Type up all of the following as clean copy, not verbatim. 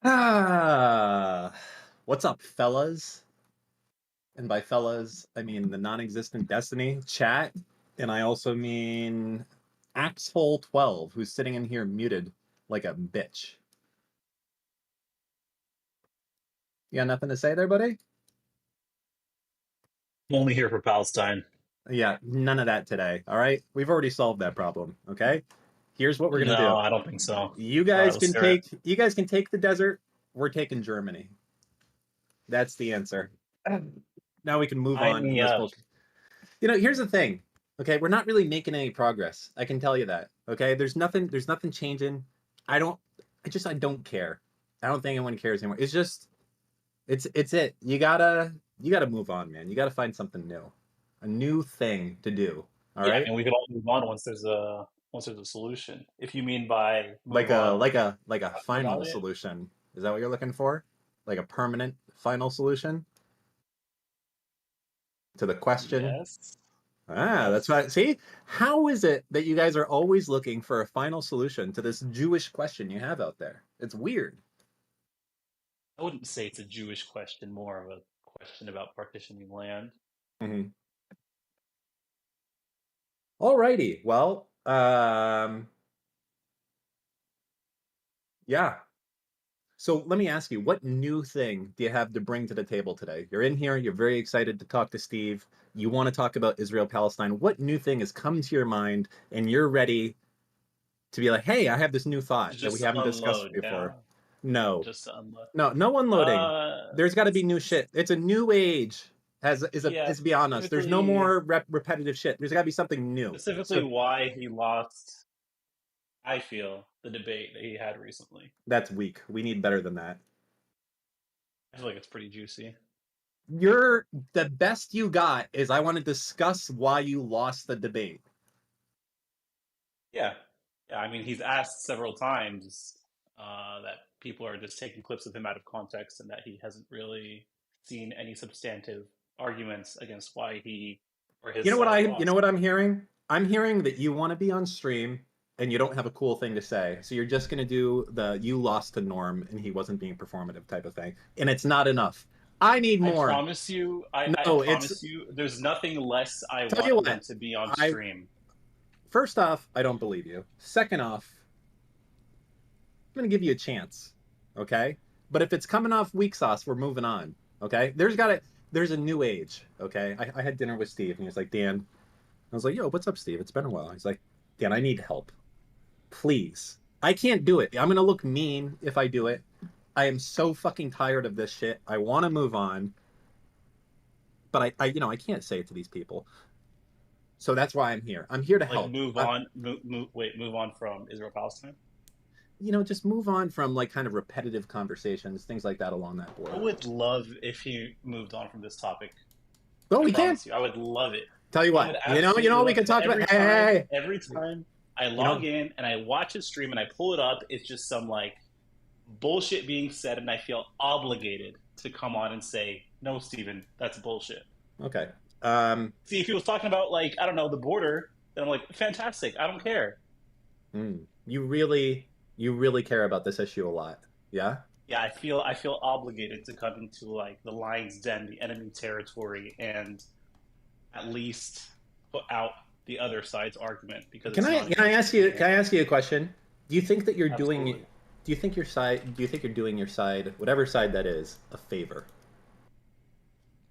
Ah, what's up, fellas? And by fellas, I mean the non-existent Destiny chat, and I also mean AxeHole12, who's sitting in here muted like a bitch. You got nothing to say there, buddy? I'm only here for Palestine. Yeah, none of that today. All right, we've already solved that problem. Okay, here's what we're gonna do. No, I don't think so. You All right, guys let's can hear it. take the desert. We're taking Germany. That's the answer. Now we can move Sign on from me this up. bullshit. Here's the thing. Okay, we're not really making any progress. I can tell you that. Okay, there's nothing changing. I don't I don't care. I don't think anyone cares anymore. It's it. You gotta move on, man. You gotta find something new. A new thing to do. All Yeah, I right? mean we could all move on once there's a solution. If you mean by Like move a on, like a like a talking final about it, solution. Is that what you're looking for? Like a permanent final solution to the question? yes, Ah, that's yes. right. See, how is it that you guys are always looking for a final solution to this Jewish question you have out there? It's weird. I wouldn't say it's a Jewish question, more of a question about partitioning land. Mhm. Alrighty. Well, yeah. So let me ask you, what new thing do you have to bring to the table today? You're in here, you're very excited to talk to Steve. You want to talk about Israel Palestine. What new thing has come to your mind and you're ready to be like, hey, I have this new thought that we Just to haven't discussed unload, before? yeah. No. Just to unload. No unloading. There's got to be S- new s- shit. It's a new age. yeah, Is beyond us. There's no specifically, more repetitive shit. There's got to be something new. specifically So why he lost. I feel the debate that he had recently. that's weak. We need better than that. I feel like it's pretty juicy. You're the best you got is I want to discuss why you lost the debate. Yeah, yeah. I mean, he's asked several times that people are just taking clips of him out of context, and that he hasn't really seen any substantive arguments against why he or his side You know lost. what I'm hearing? I'm hearing that you want to be on stream and you don't have a cool thing to say. So you're just going to do the you lost to Norm and he wasn't being performative type of thing. And it's not enough. I need I more. promise you, I No, it's promise you, there's nothing less I tell you want than what. to be on I stream. First off, I don't believe you. Second off, I'm going to give you a chance. Okay? But if it's coming off weak sauce, we're moving on. Okay? There's a new age. Okay? I had dinner with Steve and he was like, Dan, I was like, yo, what's up, Steve? It's been a while. He's like, Dan, I need help. Please. I can't do it. I'm going to look mean if I do it. I am so fucking tired of this shit. I want to move on, but I can't say it to these people. So that's why I'm here. I'm here to Like help. move on, move on from Israel Palestine. Just move on from like kind of repetitive conversations, things like that along that I board. would love if he moved on from this topic. Well, I we can. promise you, I would love it. Tell you I what, would absolutely we love can it. But talk about. Hey, hey, every hey. time I You log know, in and I watch his stream and I pull it up, it's just some like bullshit being said, and I feel obligated to come on and say, "No, Steven, that's bullshit." okay. Um, See, if he was talking about like I don't know the border, then I'm like, fantastic. I don't care. you really care about this issue a lot. Yeah. Yeah, I feel obligated to come into like the lion's den, the enemy territory, and at least put out the other side's argument because it's not against me. Can I ask you a question? Do you think that you're doing Absolutely. do you think you're doing your side, whatever side that is, a favor?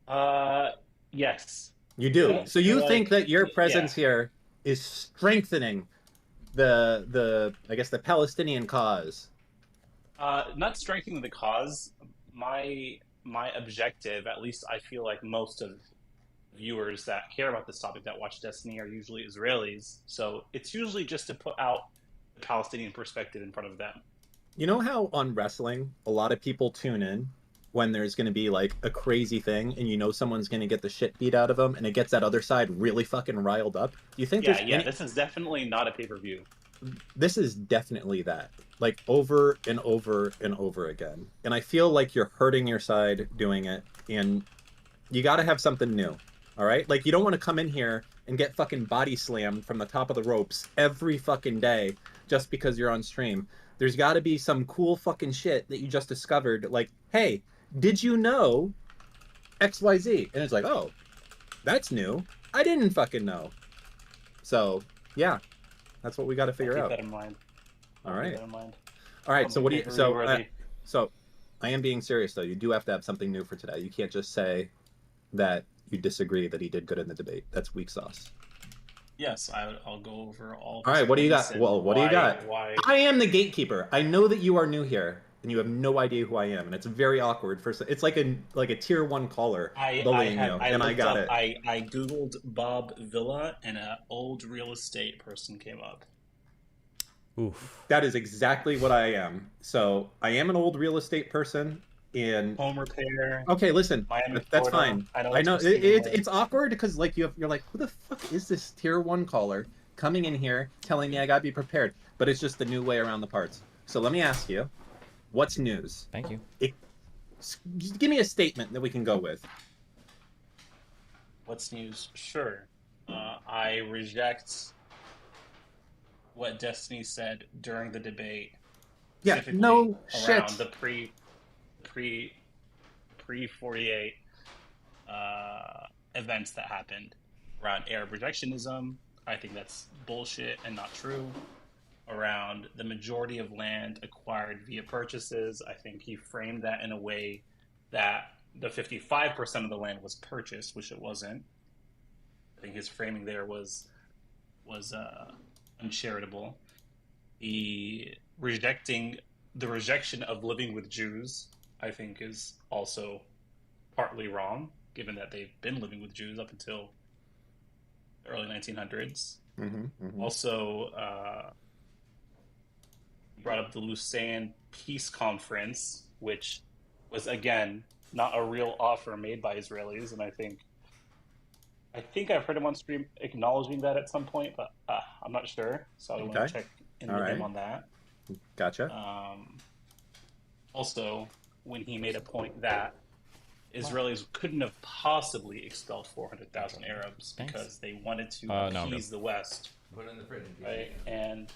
Uh, yes. You I do. don't So feel you think like, that your yeah. presence here is strengthening the I guess the Palestinian cause. Not strengthening the cause. My objective, at least I feel like most of viewers that care about this topic that watch Destiny are usually Israelis. So it's usually just to put out the Palestinian perspective in front of them. You know how on wrestling, a lot of people tune in when there's going to be like a crazy thing and someone's going to get the shit beat out of them and it gets that other side really fucking riled up? Do you think Yeah, there's yeah. any This is definitely not a pay per view. this is definitely that. Like over and over and over again. And I feel like you're hurting your side doing it and you got to have something new. All right? Like you don't want to come in here and get fucking body slammed from the top of the ropes every fucking day just because you're on stream. There's got to be some cool fucking shit that you just discovered. Like, hey, did you know XYZ? And it's like, oh, that's new. I didn't fucking know. So, yeah, that's what we got to I'll figure keep out. that in mind. All I'll keep right. that in mind. All right. So, Something what do you, so, paper-worthy. so I am being serious though. You do have to have something new for today. You can't just say that you disagree that he did good in the debate. That's weak sauce. Yes, I'll go over all of All his right, what do you points got? and Well, what do you got? why. I am the gatekeeper. I know that you are new here and you have no idea who I am, and it's very awkward for it's like a tier 1 caller bullying you, I and I looked got up it. I googled Bob Villa and an old real estate person came up. Oof. That is exactly what I am. So, I am an old real estate person in Home repair, Okay, listen. Miami, That's Florida. fine. I know I it's know for Stephen Way. it's awkward because like you're like, who the fuck is this tier 1 caller coming in here telling me I gotta be prepared? But it's just the new way around the parts. So let me ask you, what's news? Thank you. Just give me a statement that we can go with. What's news? Sure. I reject what Destiny said during the debate, Yeah, specifically no around shit. the pre pre 48 events that happened around Arab rejectionism. I think that's bullshit and not true. Around the majority of land acquired via purchases, I think he framed that in a way that the 55% of the land was purchased, which it wasn't. I think his framing there was uncharitable. The rejecting the rejection of living with Jews, I think, is also partly wrong, given that they've been living with Jews up until the early 1900s. Also, brought up the Lausanne Peace Conference, which was again not a real offer made by Israelis, and I think I've heard him on stream acknowledging that at some point, but I'm not sure, so I want Okay. to check in All with him right. on that. Gotcha. Also, when he made a point that Israelis couldn't have possibly expelled 400,000 Arabs because they wanted to appease the West, Put it in the fridge. right? And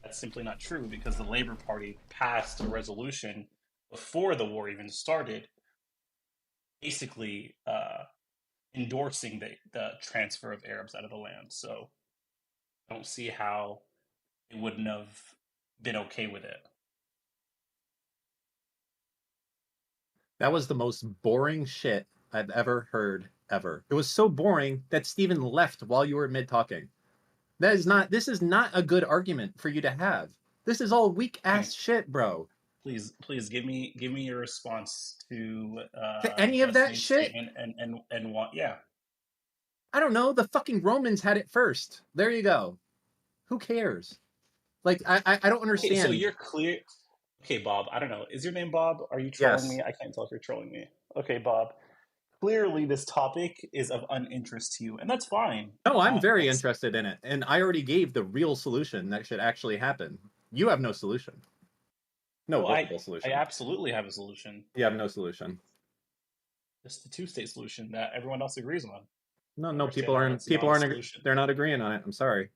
that's simply not true because the Labor Party passed a resolution before the war even started, basically endorsing the transfer of Arabs out of the land. So I don't see how it wouldn't have been okay with it. That was the most boring shit I've ever heard ever. It was so boring that Steven left while you were mid talking. This is not a good argument for you to have. This is all weak ass shit, bro. Please give me your response To any of that Destiny's shit? statement and what? Yeah, I don't know. The fucking Romans had it first. There you go. Who cares? Like I don't okay. So understand. you're clear. Okay, Bob. I don't know. Is your name Bob? Are you trolling Yes. me? I can't tell if you're trolling me. Okay, Bob. Clearly, this topic is of uninterest to you, and that's fine. No, I'm very That's interested in it, and I already gave the real solution that should actually happen. You have no solution. No well, workable I solution. absolutely have a solution. You have no solution. It's the two-state solution that everyone else agrees on. No, People aren't. they're not agreeing on it. I'm sorry.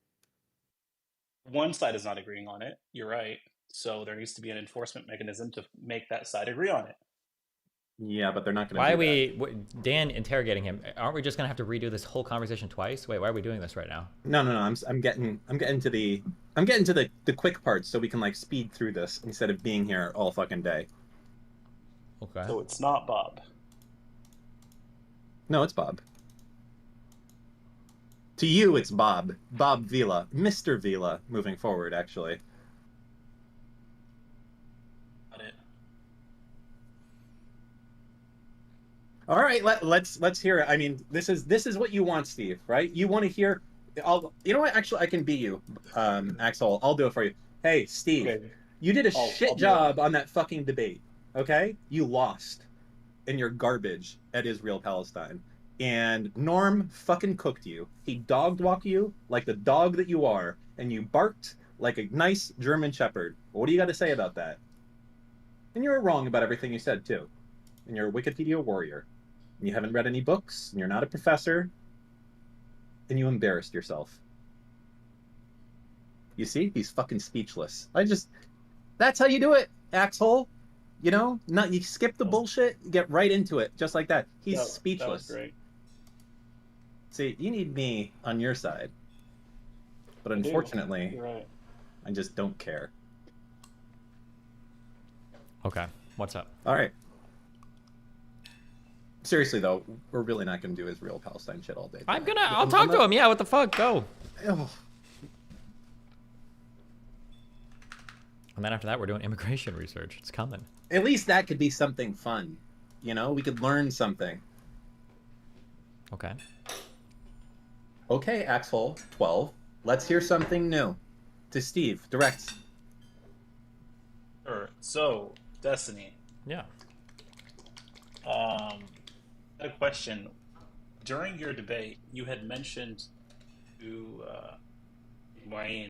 One side is not agreeing on it. You're right. So there needs to be an enforcement mechanism to make that side agree on it. Yeah, but they're not going to. Why are we Dan interrogating him? Aren't we just gonna have to redo this whole conversation twice? Wait, why are we doing this right now? No. I'm getting to the quick parts so we can like speed through this instead of being here all fucking day. Okay. So it's not Bob. No, it's Bob. To you, it's Bob. Bob Vila. Mr. Vila moving forward, actually. Got it. All right, let's hear it. I mean, this is what you want, Steve, right? You want to hear you know what? Actually, I can be you, AxeHole. I'll do it for you. Hey, Steve, Okay. you did a I'll shit do it. job on that fucking debate, okay? You lost, and you're garbage at Israel-Palestine. And Norm fucking cooked you. He dog-walked you like the dog that you are, and you barked like a nice German shepherd. What do you got to say about that? And you were wrong about everything you said, too. And you're a Wikipedia warrior. And you haven't read any books, and you're not a professor, and you embarrassed yourself. You see? He's fucking speechless. That's how you do it, Axhole. You know, not you skip the bullshit, you get right into it, just like that. He's That was speechless. great. See, you need me on your side, but I do. unfortunately, You're right. I just don't care. Okay, what's up? All right. Seriously though, we're really not going to do Israel-Palestine shit all day. I'll talk to him. Yeah, what the fuck? Go. Oh. And then after that, we're doing immigration research. It's coming. At least that could be something fun. You know, we could learn something. Okay. Okay, AxeHole12, let's hear something new. To Steve, direct. Sure. So, Destiny. Yeah. I had a question. During your debate, you had mentioned to Wayne